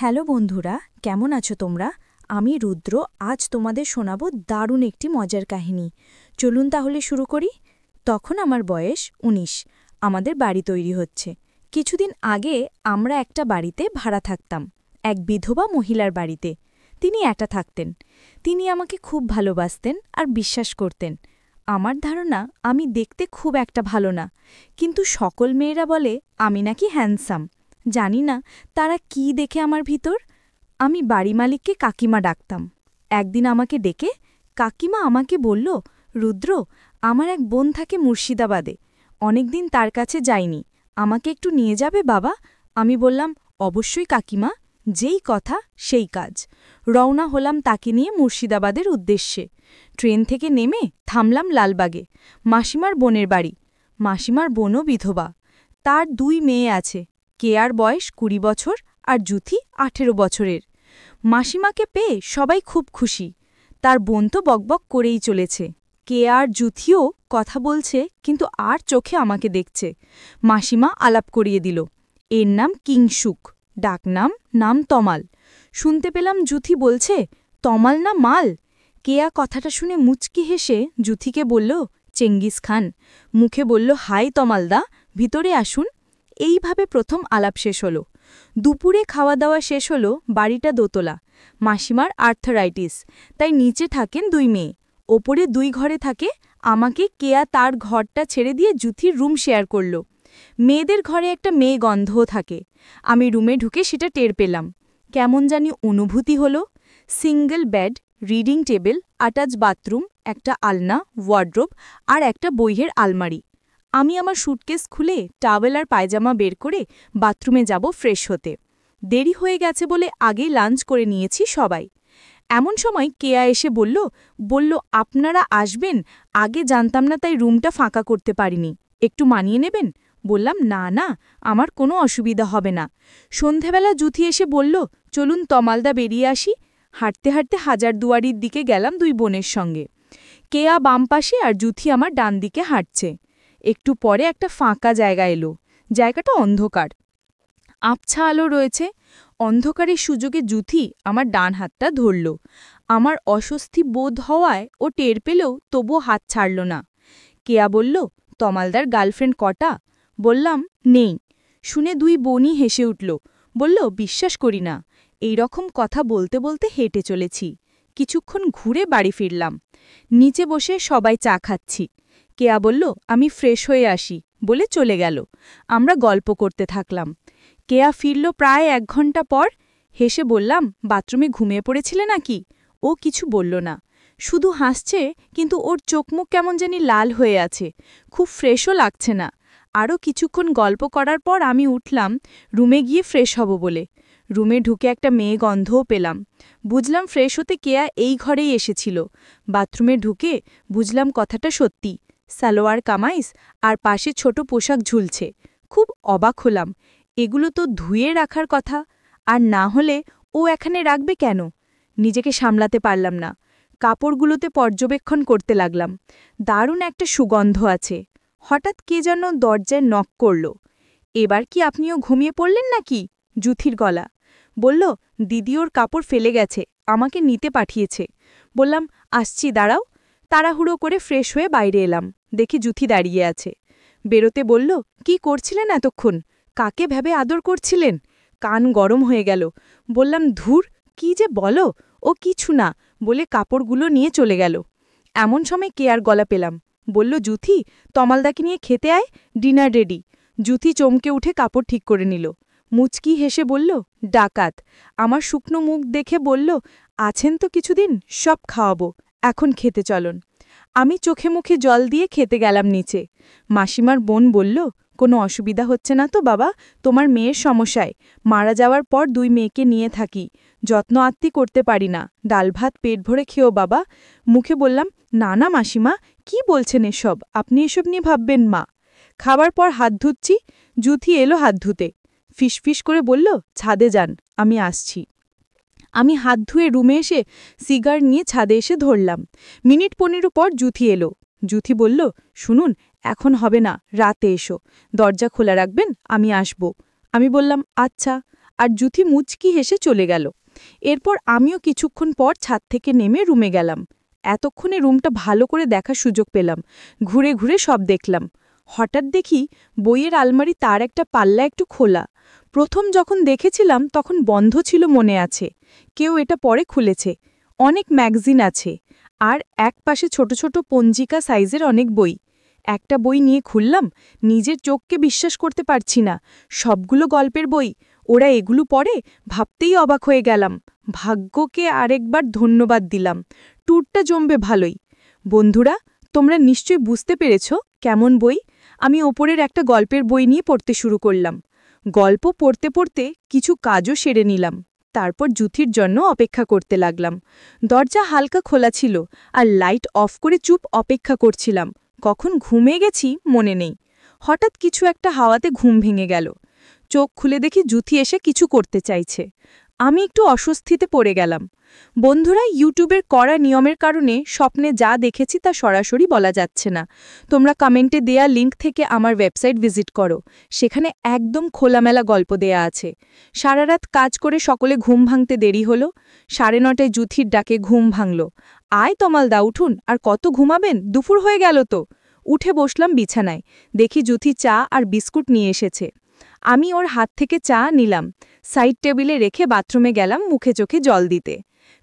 Hello বন্ধুরা, কেমন আছো তোমরা? আমি রুদ্র। আজ তোমাদের শোনাবো দারুণ একটি মজার কাহিনী। চলুন তাহলে শুরু করি। তখন আমার বয়স ১৯। আমাদের বাড়ি তৈরি হচ্ছে। কিছুদিন আগে আমরা একটা বাড়িতে ভাড়া থাকতাম, এক বিধবা মহিলার বাড়িতে। তিনি একা থাকতেন। তিনি আমাকে খুব ভালোবাসতেন আর বিশ্বাস করতেন। আমার ধারণা আমি দেখতে খুব একটা ভালো না, কিন্তু সকল মেয়েরা বলে আমি নাকি হ্যান্ডসাম। জানি না তারা কি দেখে আমার ভিতর। আমি বাড়ি মালিককে কাকিমা ডাকতাম। একদিন আমাকে ডেকে কাকিমা আমাকে বলল, রুদ্র, আমার এক বোন থাকে মুর্শিদাবাদে। অনেকদিন তার কাছে যাইনি, আমাকে একটু নিয়ে যাবে বাবা? আমি বললাম, অবশ্যই কাকিমা, যেই কথা সেই কাজ। রওনা হলাম তাকে নিয়ে মুর্শিদাবাদের উদ্দেশ্যে। ট্রেন থেকে নেমে থামলাম লালবাগে, মাসিমার বোনের বাড়ি। মাসিমার বোনও বিধবা। তার ২ মেয়ে আছে। কেয়ার বয়স ২০ বছর আর জুথি ১৮ বছরের। মাসিমাকে পেয়ে সবাই খুব খুশি। তার বোন তো বকবক করেই চলেছে। কেয়ার জুথিও কথা বলছে, কিন্তু আর চোখে আমাকে দেখছে। মাসিমা আলাপ করিয়ে দিল। এর নাম কিংসুক, নাম তমাল। শুনতে পেলাম জুথি বলছে, তমাল না মাল। কেয়া কথাটা শুনে মুচকি হেসে জুথিকে বলল, চেঙ্গিস খান। মুখে বলল, হাই তমালদা, ভিতরে আসুন। এইভাবে প্রথম আলাপ শেষ হল। দুপুরে খাওয়া দাওয়া শেষ হল। বাড়িটা দোতলা। মাসিমার আর্থারাইটিস, তাই নিচে থাকেন ২ মেয়ে। ওপরে ২ ঘরে থাকে। আমাকে কেয়া তার ঘরটা ছেড়ে দিয়ে জুথির রুম শেয়ার করল। মেয়েদের ঘরে একটা মেয়ে গন্ধও থাকে। আমি রুমে ঢুকে সেটা টের পেলাম। কেমন জানি অনুভূতি হলো। Single bed, reading table, attach bathroom, একটা আলনা, ওয়ার্ড্রোব আর একটা বইয়ের আলমারি। আমি আমার স্যুটকেস খুলে টাওয়েল আর পায়জামা বের করে বাথরুমে যাব ফ্রেশ হতে। দেরি হয়ে গেছে বলে আগেই লাঞ্চ করে নিয়েছি সবাই। এমন সময় কেয়া এসে বলল, আপনারা আসবেন, আগে জানতাম না তাই রুমটা ফাঁকা করতে পারিনি, একটু মানিয়ে নেবেন? বললাম, না না, আমার কোনো অসুবিধা হবে না। সন্ধেবেলা জুথি এসে বলল, চলুন তমালদা বেরিয়ে আসি। হাঁটতে হাঁটতে হাজারদুয়ারির দিকে গেলাম ২ বোনের সঙ্গে। কেয়া বাম পাশে আর জুথি আমার ডান দিকে হাঁটছে। একটু পরে একটা ফাঁকা জায়গা এলো। জায়গাটা অন্ধকার, আবছা আলো রয়েছে। অন্ধকারের সুযোগে জুথি আমার ডান হাতটা ধরল। আমার অস্বস্তি বোধ হওয়ায় ও টের পেলেও তবুও হাত ছাড়ল না। কেয়া বলল, তমালদার গার্লফ্রেন্ড কটা? বললাম, নেই। শুনে ২ বোনই হেসে উঠল। বলল, বিশ্বাস করি না। এই রকম কথা বলতে বলতে হেঁটে চলেছি। কিছুক্ষণ ঘুরে বাড়ি ফিরলাম। নিচে বসে সবাই চা খাচ্ছি। কেয়া বলল, আমি ফ্রেশ হয়ে আসি, বলে চলে গেল। আমরা গল্প করতে থাকলাম। কেয়া ফিরল প্রায় ১ ঘন্টা পর। হেসে বললাম, বাথরুমে ঘুমিয়ে পড়েছিলে নাকি? ও কিছু বলল না, শুধু হাসছে, কিন্তু ওর চোখমুখ কেমন জানি লাল হয়ে আছে। খুব ফ্রেশও লাগছে না। আরও কিছুক্ষণ গল্প করার পর আমি উঠলাম রুমে গিয়ে ফ্রেশ হব বলে। রুমে ঢুকে একটা মেয়ে গন্ধও পেলাম। বুঝলাম ফ্রেশ হতে কেয়া এই ঘরেই এসেছিল। বাথরুমে ঢুকে বুঝলাম কথাটা সত্যি। সালোয়ার কামাইজ আর পাশে ছোট পোশাক ঝুলছে। খুব অবাক হলাম। এগুলো তো ধুয়ে রাখার কথা, আর না হলে ও এখানে রাখবে কেন? নিজেকে সামলাতে পারলাম না। কাপড়গুলোতে পর্যবেক্ষণ করতে লাগলাম। দারুণ একটা সুগন্ধ আছে। হঠাৎ কে যেন দরজায় নক করল। এবার কি আপনিও ঘুমিয়ে পড়লেন নাকি? জুথির গলা। বলল, দিদি ওর কাপড় ফেলে গেছে, আমাকে নিতে পাঠিয়েছে। বললাম, আসছি, দাঁড়াও। তাড়াহুড়ো করে ফ্রেশ হয়ে বাইরে এলাম। দেখি জুথি দাঁড়িয়ে আছে। বেরোতে বলল, কি করছিলেন এতক্ষণ? কাকে ভেবে আদর করছিলেন? কান গরম হয়ে গেল। বললাম, ধুর, কি যে বলো, ও কিছু না, বলে কাপড়গুলো নিয়ে চলে গেল। এমন সময় কেয়ার গলা পেলাম। বলল, জুথি, তমালদাকে নিয়ে খেতে আয়, ডিনার রেডি। জুথি চমকে উঠে কাপড় ঠিক করে নিল। মুচকি হেসে বলল, ডাকাত। আমার শুকনো মুখ দেখে বলল, আছেন তো কিছুদিন, সব খাওয়াবো, এখন খেতে চলন। আমি চোখে মুখে জল দিয়ে খেতে গেলাম নিচে। মাসিমার বোন বলল, কোনো অসুবিধা হচ্ছে না তো বাবা? তোমার মেয়ের সমস্যায় মারা যাওয়ার পর ২ মেয়েকে নিয়ে থাকি, যত্ন আত্তি করতে পারি না। ডাল ভাত পেট ভরে খেও বাবা। মুখে বললাম, না না মাসিমা, কি বলছেন এসব? আপনি এসব নিয়ে ভাববেন মা। খাবার পর হাত ধুচ্ছি। জুথি এলো হাত ধুতে। ফিসফিস করে বলল, ছাদে যান, আমি আসছি। আমি হাত ধুয়ে রুমে এসে সিগার নিয়ে ছাদে এসে ধরলাম। মিনিট ১৫ পর জুথি এলো। জুথি বলল, শুনুন, এখন হবে না, রাতে এসো, দরজা খোলা রাখবেন, আমি আসব। আমি বললাম, আচ্ছা। আর জুথি মুচকি হেসে চলে গেল। এরপর আমিও কিছুক্ষণ পর ছাদ থেকে নেমে রুমে গেলাম। এতক্ষণে রুমটা ভালো করে দেখার সুযোগ পেলাম। ঘুরে ঘুরে সব দেখলাম। হঠাৎ দেখি বইয়ের আলমারি তার একটা পাল্লা একটু খোলা। প্রথম যখন দেখেছিলাম তখন বন্ধ ছিল মনে আছে। কেউ এটা পরে খুলেছে। অনেক ম্যাগাজিন আছে, আর এক পাশে ছোট ছোট পঞ্জিকা সাইজের অনেক বই। একটা বই নিয়ে খুললাম, নিজের চোখকে বিশ্বাস করতে পারছি না। সবগুলো গল্পের বই। ওরা এগুলো পড়ে, ভাবতেই অবাক হয়ে গেলাম। ভাগ্যকে আরেকবার ধন্যবাদ দিলাম। ট্যুরটা জমবে ভালোই। বন্ধুরা, তোমরা নিশ্চয়ই বুঝতে পেরেছ কেমন বই। আমি ওপরের একটা গল্পের বই নিয়ে পড়তে শুরু করলাম। গল্প পড়তে পড়তে কিছু কাজও সেরে নিলাম। তারপর জুথির জন্য অপেক্ষা করতে লাগলাম। দরজা হালকা খোলা ছিল, আর লাইট অফ করে চুপ অপেক্ষা করছিলাম। কখন ঘুমে গেছি মনে নেই। হঠাৎ কিছু একটা হাওয়াতে ঘুম ভেঙে গেল। চোখ খুলে দেখি জুথি এসে কিছু করতে চাইছে। আমি একটু অস্বস্তিতে পড়ে গেলাম। বন্ধুরা, ইউটিউবের কড়া নিয়মের কারণে স্বপ্নে যা দেখেছি তা সরাসরি বলা যাচ্ছে না। তোমরা কমেন্টে দেয়া লিঙ্ক থেকে আমার ওয়েবসাইট ভিজিট করো। সেখানে একদম খোলামেলা গল্প দেয়া আছে। সারা রাত কাজ করে সকলে ঘুম ভাঙতে দেরি হলো। 9:30টায় জুথির ডাকে ঘুম ভাঙল। আয় তমালদা, উঠুন, আর কত ঘুমাবেন, দুপুর হয়ে গেল তো। উঠে বসলাম বিছানায়। দেখি জুথি চা আর বিস্কুট নিয়ে এসেছে। আমি ওর হাত থেকে চা নিলাম, সাইড টেবিলে রেখে বাথরুমে গেলাম মুখে চোখে জল দিতে।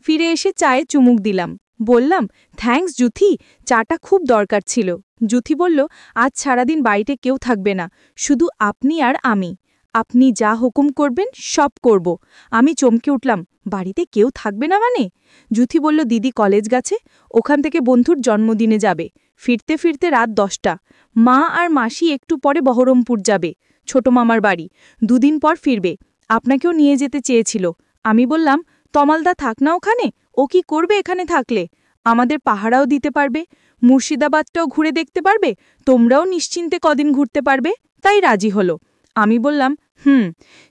ফিরে এসে চায়ে চুমুক দিলাম। বললাম, থ্যাঙ্কস জুথি, চাটা খুব দরকার ছিল। জুথি বলল, আজ সারাদিন বাড়িতে কেউ থাকবে না, শুধু আপনি আর আমি। আপনি যা হুকুম করবেন সব করব। আমি চমকে উঠলাম, বাড়িতে কেউ থাকবে না মানে? জুথি বলল, দিদি কলেজ গেছে, ওখান থেকে বন্ধুর জন্মদিনে যাবে। ফিরতে ফিরতে রাত 10টা। মা আর মাসি একটু পরে বহরমপুর যাবে, ছোট মামার বাড়ি। 2 দিন পর ফিরবে। আপনাকেও নিয়ে যেতে চেয়েছিল। আমি বললাম, তমালদা থাক না ওখানে, ও কি করবে এখানে থাকলে? আমাদের পাহারাও দিতে পারবে, মুর্শিদাবাদটাও ঘুরে দেখতে পারবে, তোমরাও নিশ্চিন্তে কদিন ঘুরতে পারবে। তাই রাজি হলো। আমি বললাম,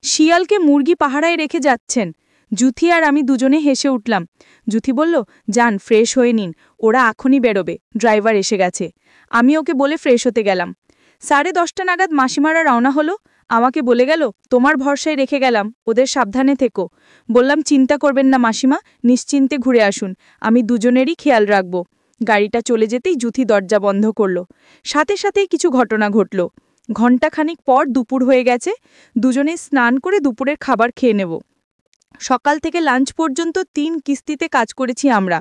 শিয়ালকে মুরগি পাহারায় রেখে যাচ্ছেন? জুথি আর আমি দুজনে হেসে উঠলাম। জুথি বলল, যান ফ্রেশ হয়ে নিন, ওরা এখনই বেরোবে, ড্রাইভার এসে গেছে। আমি ওকে বলে ফ্রেশ হতে গেলাম। 10:30 নাগাদ মাসিমারা রওনা হলো। আমাকে বলে গেল, তোমার ভরসায় রেখে গেলাম, ওদের সাবধানে থেকো। বললাম, চিন্তা করবেন না মাসিমা, নিশ্চিন্তে ঘুরে আসুন, আমি দুজনেরই খেয়াল রাখব। গাড়িটা চলে যেতেই জুথি দরজা বন্ধ করল। সাথে সাথেই কিছু ঘটনা ঘটল। ঘণ্টাখানিক পর দুপুর হয়ে গেছে। দুজনে স্নান করে দুপুরের খাবার খেয়ে নেব। সকাল থেকে লাঞ্চ পর্যন্ত 3 কিস্তিতে কাজ করেছি আমরা।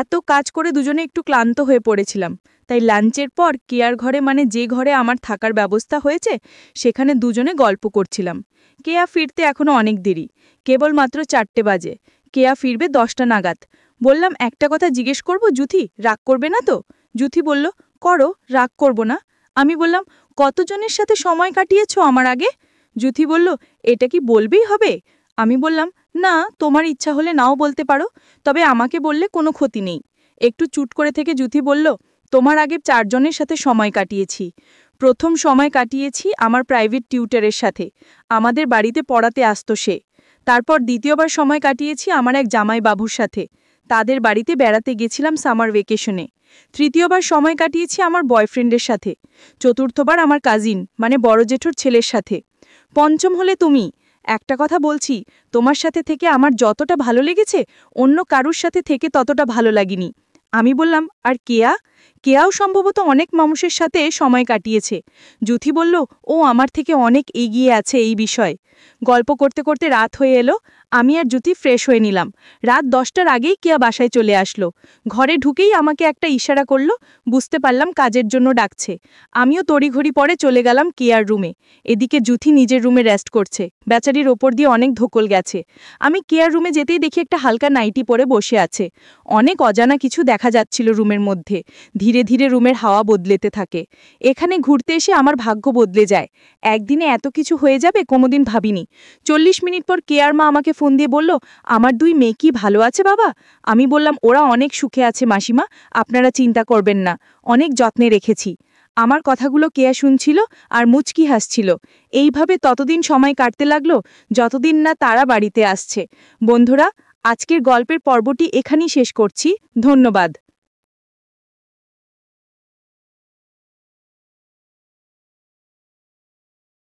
এত কাজ করে দুজনে একটু ক্লান্ত হয়ে পড়েছিলাম। তাই লাঞ্চের পর কেয়ার ঘরে, মানে যে ঘরে আমার থাকার ব্যবস্থা হয়েছে, সেখানে দুজনে গল্প করছিলাম। কেয়া ফিরতে এখনো অনেক দেরি, কেবলমাত্র 4টে বাজে। কেয়া ফিরবে 10টা নাগাদ। বললাম, একটা কথা জিজ্ঞেস করব জুথি, রাগ করবে না তো? জুথি বলল, করো, রাগ করব না। আমি বললাম, কতজনের সাথে সময় কাটিয়েছ আমার আগে? জুথি বলল, এটা কি বলবেই হবে? আমি বললাম, না, তোমার ইচ্ছা হলে নাও বলতে পারো, তবে আমাকে বললে কোনো ক্ষতি নেই। একটু চুট করে থেকে জুথি বলল, তোমার আগে 4 জনের সাথে সময় কাটিয়েছি। প্রথম সময় কাটিয়েছি আমার প্রাইভেট টিউটরের সাথে, আমাদের বাড়িতে পড়াতে আসতো সে। তারপর দ্বিতীয়বার সময় কাটিয়েছি আমার এক জামাই বাবুর সাথে, তাদের বাড়িতে বেড়াতে গেছিলাম সামার ভেকেশনে। তৃতীয়বার সময় কাটিয়েছি আমার বয়ফ্রেন্ডের সাথে। চতুর্থবার আমার কাজিন, মানে বড় জেঠুর ছেলের সাথে। পঞ্চম হলে তুমি। একটা কথা বলছি, তোমার সাথে থেকে আমার যতটা ভালো লেগেছে, অন্য কারুর সাথে থেকে ততটা ভালো লাগেনি। আমি বললাম, আর কেয়া? কেয়াও সম্ভবত অনেক মানুষের সাথে সময় কাটিয়েছে। জুথি বলল, ও আমার থেকে অনেক এগিয়ে আছে এই বিষয়ে। গল্প করতে করতে রাত হয়ে এলো। আমি আর জুথি ফ্রেশ হয়ে নিলাম। রাত 10টার আগেই কেয়া বাসায় চলে আসলো। ঘরে ঢুকেই আমাকে একটা ইশারা করলো, বুঝতে পারলাম কাজের জন্য ডাকছে। আমিও তড়িঘড়ি পরে চলে গেলাম কেয়ার রুমে। এদিকে জুথি নিজের রুমে রেস্ট করছে, বেচারির ওপর দিয়ে অনেক ধকল গেছে। আমি কেয়ার রুমে যেতেই দেখি একটা হালকা নাইটি পরে বসে আছে। অনেক অজানা কিছু দেখা যাচ্ছিল রুমের মধ্যে। ধীরে ধীরে রুমের হাওয়া বদলেতে থাকে। এখানে ঘুরতে এসে আমার ভাগ্য বদলে যায়। একদিনে এত কিছু হয়ে যাবে কোনোদিন ভাবিনি। 40 মিনিট পর কেয়ার মা আমাকে ফোন দিয়ে বলল, আমার 2 মেয়ে কি ভালো আছে বাবা? আমি বললাম, ওরা অনেক সুখে আছে মাসিমা, আপনারা চিন্তা করবেন না, অনেক যত্নে রেখেছি। আমার কথাগুলো কেয়া শুনছিল আর মুচকি হাসছিল। এইভাবে ততদিন সময় কাটতে লাগলো যতদিন না তারা বাড়িতে আসছে। বন্ধুরা, আজকের গল্পের পর্বটি এখানেই শেষ করছি। ধন্যবাদ।